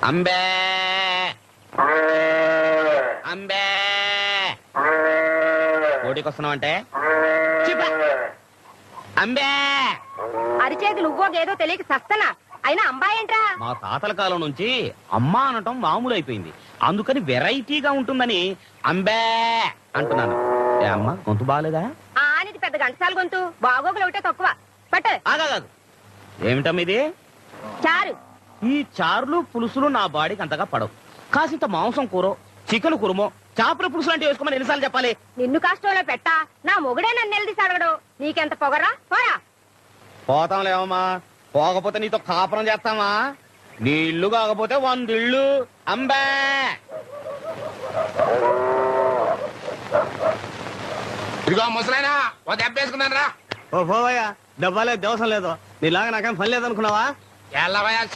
అంబే అంబే ఓటికి వస్తున్నావంటే అంబే అరిచేది నువ్వో గేదో తెలియక సస్తనా అయినా అంబాయేంట్రా? మా తాతల కాలం నుంచి అమ్మా అనటం మామూలు అయిపోయింది, అందుకని వెరైటీగా ఉంటుందని అంబే అంటున్నాను. ఏ అమ్మ గొంతు బాగాలేదా? ఆనిది పెద్ద గంటసాల గొంతు, బాగోగులు ఒకటే తక్కువ. పట్టు. ఆగాదు, ఏమిటమ్మ ఇది? చారు. ఈ చారులు పులుసులు నా బాడీకి అంతగా పడవు. కాసింత మాంసం కూర, చికెన్ కురుమో, చేపల పులుసు లాంటివి వేసుకోమని ఎన్నిసార్లు చెప్పాలి? నిన్ను కష్టంలో పెట్టా, నా మొగుడే నన్ను నిలదీసి అడగడు. నీకెంత పొగరా? పోరా. పోతాంలేవమ్మా, పోకపోతే నీతో కాపురం చేస్తామా? నీ ఇల్లు కాకపోతే 100 ఇళ్ళు. అంబే ఇదిగో ముసలైనా ఓ దెబ్బ వేసుకున్నాను రా. ఓ పోవయ్యా, దెబ్బలేదు దేవసం లేదు, నీలాగా నాకేం పని లేదనుకున్నావా? ఎల్లవయ్యా